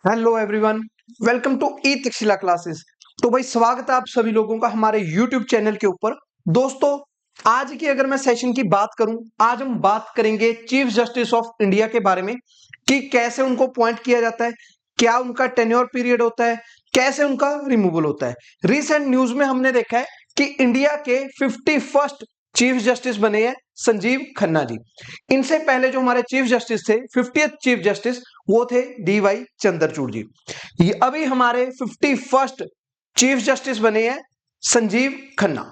Hello everyone, welcome to E Takshashila classes. तो भाई स्वागत है आप सभी लोगों का हमारे यूट्यूब चैनल के ऊपर। दोस्तों, आज की अगर मैं सेशन की बात करूं, आज हम बात करेंगे चीफ जस्टिस ऑफ इंडिया के बारे में कि कैसे उनको अपॉइंट किया जाता है, क्या उनका टेन्योर पीरियड होता है, कैसे उनका रिमूवल होता है। रिसेंट न्यूज में हमने देखा है कि इंडिया के 51st चीफ जस्टिस बने हैं संजीव खन्ना जी। इनसे पहले जो हमारे चीफ जस्टिस थे, 50th चीफ जस्टिस, वो थे डीवाई चंद्रचूड़ जी। ये अभी हमारे 51st चीफ जस्टिस बने हैं संजीव खन्ना।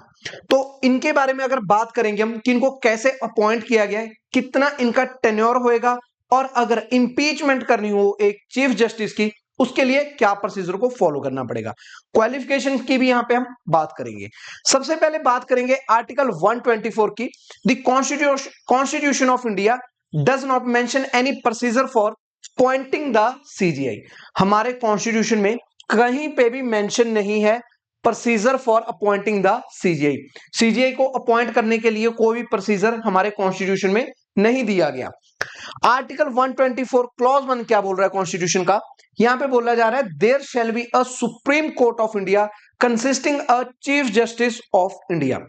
तो इनके बारे में अगर बात करेंगे हम कि इनको कैसे अपॉइंट किया गया है, कितना इनका टेन्योर होएगा, और अगर इंपीचमेंट करनी हो एक चीफ जस्टिस की, उसके लिए क्या प्रोसीजर को फॉलो करना पड़ेगा, क्वालिफिकेशन की भी यहां पे हम बात करेंगे। सबसे पहले बात करेंगे आर्टिकल 124 की। The constitution of India does not mention any procedure for appointing the CGI. हमारे कॉन्स्टिट्यूशन में कहीं पे भी मेंशन नहीं है procedure for appointing the CGI. CGI को अपॉइंट करने के लिए कोई भी प्रोसीजर हमारे कॉन्स्टिट्यूशन में नहीं दिया गया। आर्टिकल 124 क्लॉज 1 क्या बोल रहा है कॉन्स्टिट्यूशन का? यहां पे बोला जा रहा है there shall be a Supreme Court of India consisting a Chief Justice of India.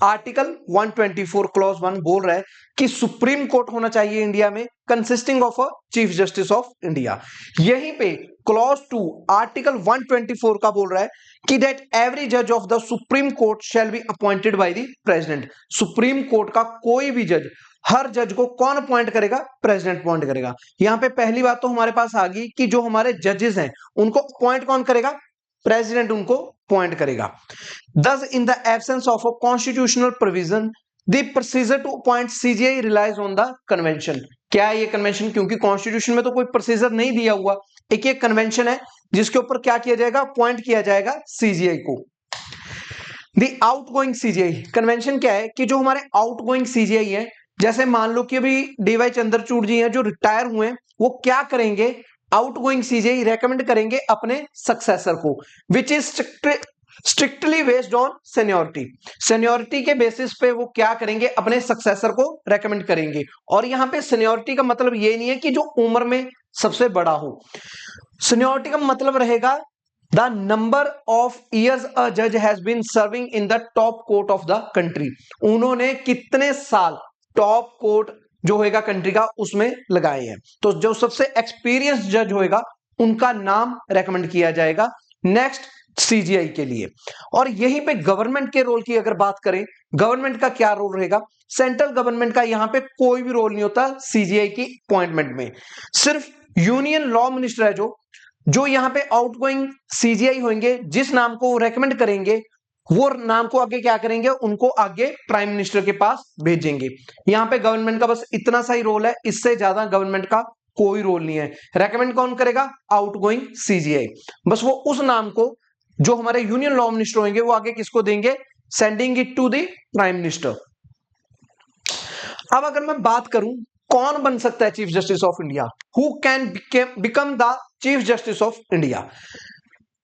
Article 124 clause 1 बोल रहा है कि सुप्रीम कोर्ट होना चाहिए इंडिया में consisting of a Chief Justice of India. यहीं पे क्लॉज 2 आर्टिकल 124 का बोल रहा है कि दैट एवरी जज of the Supreme Court shall be appointed by the president. Supreme court का कोई भी जज, हर जज को कौन अपॉइंट करेगा? प्रेसिडेंट अपॉइंट करेगा। यहां पे पहली बात तो हमारे पास आ गई कि जो हमारे जजेस हैं उनको अपॉइंट कौन करेगा? प्रेसिडेंट उनको अपॉइंट करेगा। Thus, in the absence of a constitutional provision, the procedure to appoint CGI relies on the convention। क्या है ये कन्वेंशन? क्योंकि कॉन्स्टिट्यूशन में तो कोई प्रोसीजर नहीं दिया हुआ, एक एक कन्वेंशन है जिसके ऊपर क्या किया जाएगा? अपॉइंट किया जाएगा सीजीआई को। द आउटगोइंग सीजीआई कन्वेंशन क्या है कि जो हमारे आउटगोइंग सीजीआई है, जैसे मान लो कि अभी डीवाई चंद्रचूड़ जी हैं जो रिटायर हुए हैं, वो क्या करेंगे? आउटगोइंग सीजीआई रेकमेंड करेंगे अपने सक्सेसर को, which is strictly based on seniority. Seniority के बेसिस पे वो क्या करेंगे? अपने सक्सेसर को रेकमेंड करेंगे। और यहां पे सेनियोरिटी का मतलब ये नहीं है कि जो उम्र में सबसे बड़ा हो। सीनियोरिटी का मतलब रहेगा the number of years a जज has been serving in the top court of the country. उन्होंने कितने साल टॉप कोर्ट जो होएगा कंट्री का उसमें लगाए हैं। तो जो सबसे एक्सपीरियंस जज होएगा उनका नाम रेकमेंड किया जाएगा नेक्स्ट सीजीआई के लिए। और यहीं पे गवर्नमेंट के रोल की अगर बात करें, गवर्नमेंट का क्या रोल रहेगा? सेंट्रल गवर्नमेंट का यहां पे कोई भी रोल नहीं होता सीजीआई की अपॉइंटमेंट में। सिर्फ यूनियन लॉ मिनिस्टर है जो यहां पे आउटगोइंग सीजीआई होंगे, जिस नाम को रेकमेंड करेंगे वो नाम को आगे क्या करेंगे? उनको आगे प्राइम मिनिस्टर के पास भेजेंगे। यहां पे गवर्नमेंट का बस इतना सा ही रोल है, इससे ज्यादा गवर्नमेंट का कोई रोल नहीं है। रेकमेंड कौन करेगा? Outgoing CGI. बस वो उस नाम को जो हमारे यूनियन लॉ मिनिस्टर होंगे वो आगे किसको देंगे? Sending it to the Prime Minister. अब अगर मैं बात करूं कौन बन सकता है Chief Justice of India, who can become the Chief Justice of India.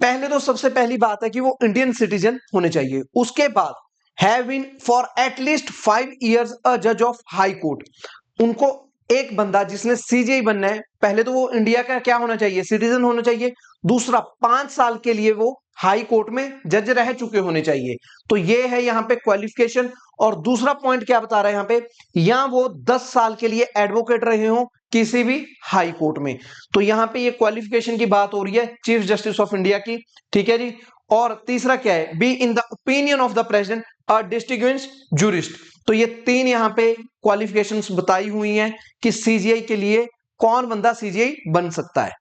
पहले तो सबसे पहली बात है कि वो इंडियन सिटीजन होने चाहिए। उसके बाद have been for at least 5 years a जज ऑफ हाई कोर्ट। उनको एक बंदा जिसने सीजीआई बनना है, पहले तो वो इंडिया का क्या होना चाहिए? सिटीजन होना चाहिए। दूसरा, 5 साल के लिए वो हाई कोर्ट में जज रह चुके होने चाहिए। तो ये है यहां पे क्वालिफिकेशन। और दूसरा पॉइंट क्या बता रहा है यहां पे? यहां वो 10 साल के लिए एडवोकेट रहे हो किसी भी हाई कोर्ट में। तो यहां पे ये क्वालिफिकेशन की बात हो रही है चीफ जस्टिस ऑफ इंडिया की। ठीक है जी। और तीसरा क्या है? Be in the opinion of the president a distinguished jurist. तो ये तीन यहां पे क्वालिफिकेशंस बताई हुई हैं कि सीजीआई के लिए कौन बंदा सीजीआई बन सकता है।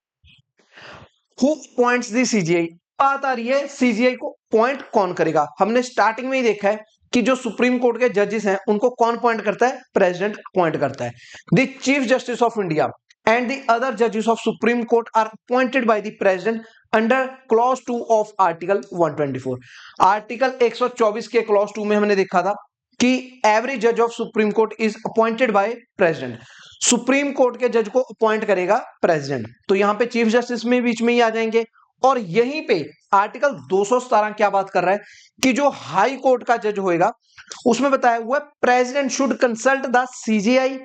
Who appoints the CGI? बात आ रही है सीजीआई को पॉइंट कौन करेगा। हमने स्टार्टिंग में ही देखा है कि जो सुप्रीम कोर्ट के जजेस हैं उनको कौन पॉइंट करता है? प्रेसिडेंट अपॉइंट करता है। The Chief Justice of India and the other judges of Supreme Court are appointed by the President under clause 2 of Article 124। Article 124 के क्लॉज 2 में हमने देखा था कि एवरी जज of supreme court is appointed by president. Supreme court के जज को अपॉइंट करेगा प्रेसिडेंट। तो यहां पे चीफ जस्टिस में बीच में ही आ जाएंगे। और यहीं पे आर्टिकल 217 क्या बात कर रहा है कि जो हाई कोर्ट का जज होएगा उसमें बताया हुआ है president should consult the CGI,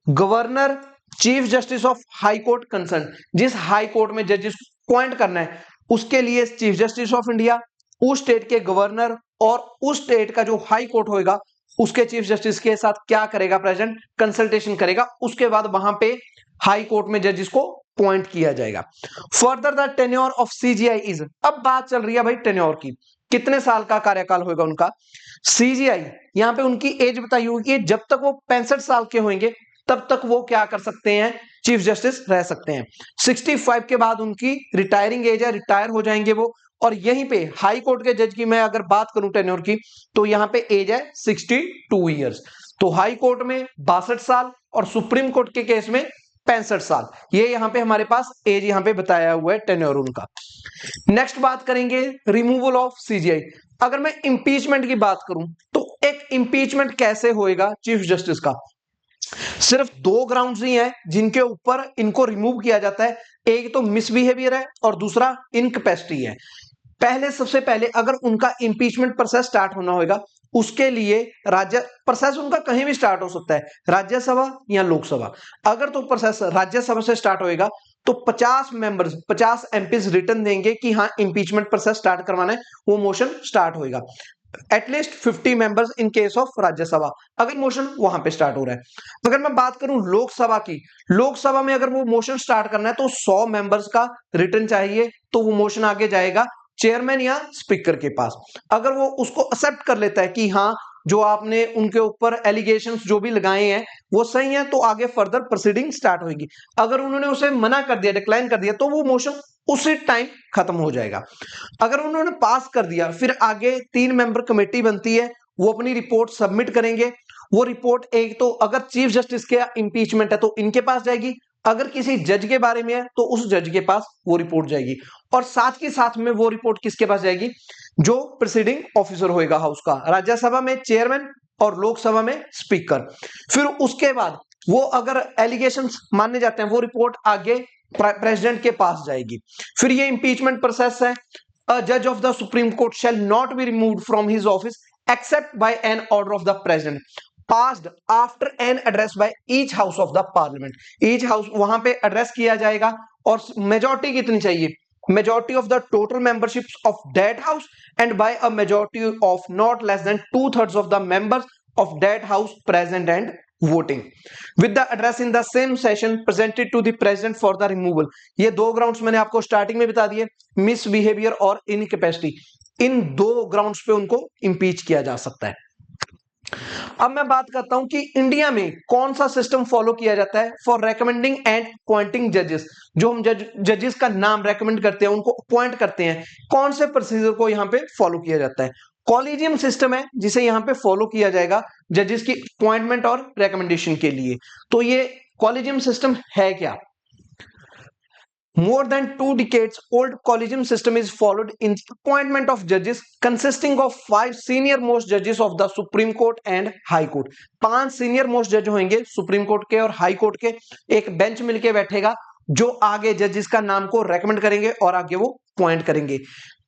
governor, chief Justice of high court concern, जिस हाई कोर्ट में जजेस अपॉइंट करना है उसके लिए चीफ जस्टिस ऑफ इंडिया, उस स्टेट के गवर्नर और उस स्टेट का जो हाई कोर्ट होगा उसके चीफ जस्टिस के साथ क्या करेगा, प्रेजेंट कंसल्टेशन करेगा, उसके बाद वहां पे हाई कोर्ट में जजेस को अपॉइंट किया जाएगा। Further the tenure of CGI is, अब बात चल रही है भाई टेन्योर की, कितने साल का कार्यकाल होगा उनका। सीजीआई यहां पे उनकी एज बताई होगी, जब तक वो 65 साल के होंगे तब तक वो क्या कर सकते हैं, चीफ जस्टिस रह सकते हैं। 65 के बाद उनकी रिटायरिंग एज है, रिटायर हो जाएंगे वो। और यहीं पे हाई कोर्ट के जज की मैं अगर बात करूं टेन्योर की, तो यहां पे एज है 62 ईयर्स। तो हाई कोर्ट में 62 साल और सुप्रीम कोर्ट के केस में 65 साल, ये यहां पे हमारे पास एज यहां पे बताया हुआ है टेन्योर उनका। नेक्स्ट बात करेंगे रिमूवल ऑफ सीजीआई। अगर मैं इंपीचमेंट की बात करूं तो एक इंपीचमेंट कैसे होएगा चीफ जस्टिस का, सिर्फ दो ग्राउंड्स ही हैं जिनके ऊपर इनको रिमूव किया जाता है, एक तो मिसबिहेवियर है और दूसरा इनकैपेसिटी है। पहले सबसे पहले अगर उनका इंपीचमेंट प्रोसेस स्टार्ट होना होगा उसके लिए राज्य प्रोसेस उनका कहीं भी स्टार्ट हो सकता है, राज्यसभा या लोकसभा। अगर तो प्रोसेस राज्यसभा से स्टार्ट होएगा तो 50 मेंबर्स 50 एमपीज रिटर्न देंगे कि हाँ इंपीचमेंट प्रोसेस स्टार्ट करवाना है, वो मोशन स्टार्ट होएगा। At least 50 members in case of Rajya Sabha, अगर मोशन वहां पे स्टार्ट हो रहा है। अगर मैं बात करूं लोकसभा की, लोकसभा में अगर वो मोशन स्टार्ट करना है तो 100 मेंबर्स का रिटर्न चाहिए, तो वो मोशन आगे जाएगा चेयरमैन या स्पीकर के पास। अगर वो उसको एक्सेप्ट कर लेता है कि हाँ जो आपने उनके ऊपर एलिगेशंस जो भी लगाए हैं वो सही है, तो आगे फर्दर प्रोसीडिंग स्टार्ट होगी। अगर उन्होंने उसे मना कर दिया, डिक्लाइन कर दिया, तो वो मोशन उसी टाइम खत्म हो जाएगा। अगर उन्होंने पास कर दिया फिर आगे 3 मेंबर कमेटी बनती है, वो अपनी रिपोर्ट सबमिट करेंगे। वो रिपोर्ट एक तो अगर चीफ जस्टिस के इंपीचमेंट है तो इनके पास जाएगी, अगर किसी जज के बारे में है तो उस जज के पास वो रिपोर्ट जाएगी, और साथ के साथ में वो रिपोर्ट किसके पास जाएगी, जो प्रिसीडिंग ऑफिसर होएगा हाउस का, राज्यसभा में चेयरमैन और लोकसभा में स्पीकर। फिर उसके बाद वो अगर एलिगेशंस माने जाते हैं वो रिपोर्ट आगे प्रेसिडेंट के पास जाएगी। फिर ये इंपीचमेंट प्रोसेस है। अ जज of the Supreme Court shall not be removed from his office except by an order of the President passed after an address by each house of the parliament। each house वहां पे address किया जाएगा, और majority कितनी चाहिए, majority of the total memberships of that house and by a majority of not less than 2/3 of the members of that house present and voting with the address in the same session presented to the president for the removal। ये दो grounds मैंने आपको starting में बता दिए, misbehaviour और incapacity, इन दो grounds पे उनको इंपीच किया जा सकता है। अब मैं बात करता हूं कि इंडिया में कौन सा सिस्टम फॉलो किया जाता है फॉर रेकमेंडिंग एंड अपॉइंटिंग जजेस। जो हम जजेस का नाम रेकमेंड करते हैं, उनको अपॉइंट करते हैं, कौन से प्रोसीजर को यहां पे फॉलो किया जाता है। कॉलेजियम सिस्टम है जिसे यहां पे फॉलो किया जाएगा जजेस की अपॉइंटमेंट और रेकमेंडेशन के लिए। तो ये कॉलेजियम सिस्टम है क्या, more than 2 decades old collegium system is followed in appointment of judges consisting of 5 senior most judges of the Supreme Court and High Court। 5 senior most जज होंगे सुप्रीम कोर्ट के और हाई कोर्ट के, एक bench मिलके बैठेगा जो आगे जजेस का नाम को रेकमेंड करेंगे और आगे वो अपॉइंट करेंगे।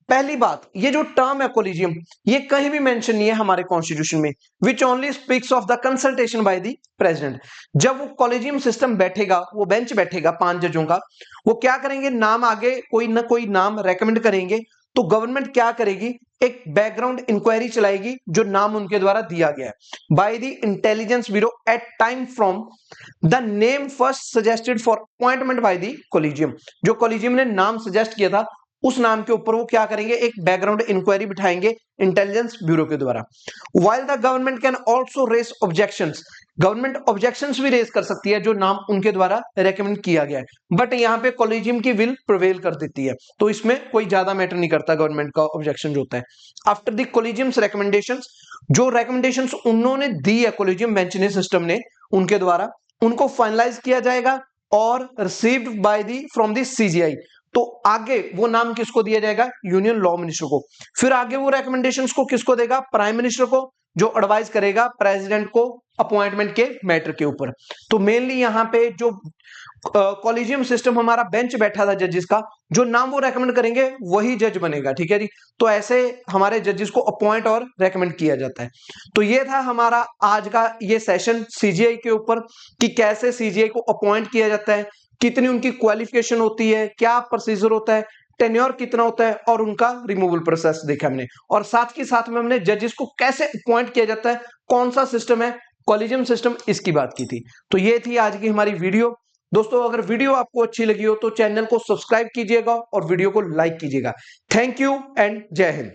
पहली बात, ये जो टर्म है कोलिजियम, ये कहीं भी मेंशन नहीं है हमारे कॉन्स्टिट्यूशन में, which only speaks of the consultation by the president. जब वो कॉलेजियम सिस्टम बैठेगा, वो बेंच बैठेगा 5 जजों का, वो क्या करेंगे, नाम आगे कोई ना कोई नाम रेकमेंड करेंगे, तो गवर्नमेंट क्या करेगी, एक बैकग्राउंड इंक्वायरी चलाएगी जो नाम उनके द्वारा दिया गया है by the Intelligence Bureau at time from the name first suggested for appointment by the collegium. जो कोलिजियम ने नाम सजेस्ट किया था उस नाम के ऊपर वो क्या करेंगे, एक बैकग्राउंड इंक्वायरी बिठाएंगे इंटेलिजेंस ब्यूरो के द्वारा। While the government can also raise objections, government objections भी रेज कर सकती है जो नाम उनके द्वारा रेकमेंड किया गया है, बट यहाँ पे कॉलेजियम की विल प्रिवेल कर देती है, तो इसमें कोई ज्यादा मैटर नहीं करता गवर्नमेंट का ऑब्जेक्शन जो होता है। आफ्टर द कॉलेजियम्स रिकमेंडेशंस, जो रिकमेंडेशंस उन्होंने दी है कॉलेजियम बेंच ने, सिस्टम ने, उनके द्वारा उनको फाइनलाइज किया जाएगा और received by the from the CGI. तो आगे वो नाम किसको दिया जाएगा, यूनियन लॉ मिनिस्टर को। फिर आगे वो रिकमेंडेशंस को किसको देगा, प्राइम मिनिस्टर को, जो एडवाइस करेगा प्रेसिडेंट को अपॉइंटमेंट के मैटर के ऊपर। तो मेनली यहाँ पे जो कॉलेजियम सिस्टम हमारा बेंच बैठा था जजेस का, जो नाम वो रेकमेंड करेंगे वही जज बनेगा, ठीक है जी। तो ऐसे हमारे जजेस को अपॉइंट और रेकमेंड किया जाता है। तो ये था हमारा आज का ये सेशन सीजीआई के ऊपर कि कैसे सीजीआई को अपॉइंट किया जाता है, कितनी उनकी क्वालिफिकेशन होती है, क्या प्रोसीजर होता है, टेन्योर कितना होता है और उनका रिमूवल प्रोसेस देखा हमने। और साथ के साथ में हमने जजेस को कैसे अपॉइंट किया जाता है, कौन सा सिस्टम है, कॉलेजियम सिस्टम, इसकी बात की थी। तो ये थी आज की हमारी वीडियो। दोस्तों अगर वीडियो आपको अच्छी लगी हो तो चैनल को सब्सक्राइब कीजिएगा और वीडियो को लाइक कीजिएगा। थैंक यू एंड जय हिंद।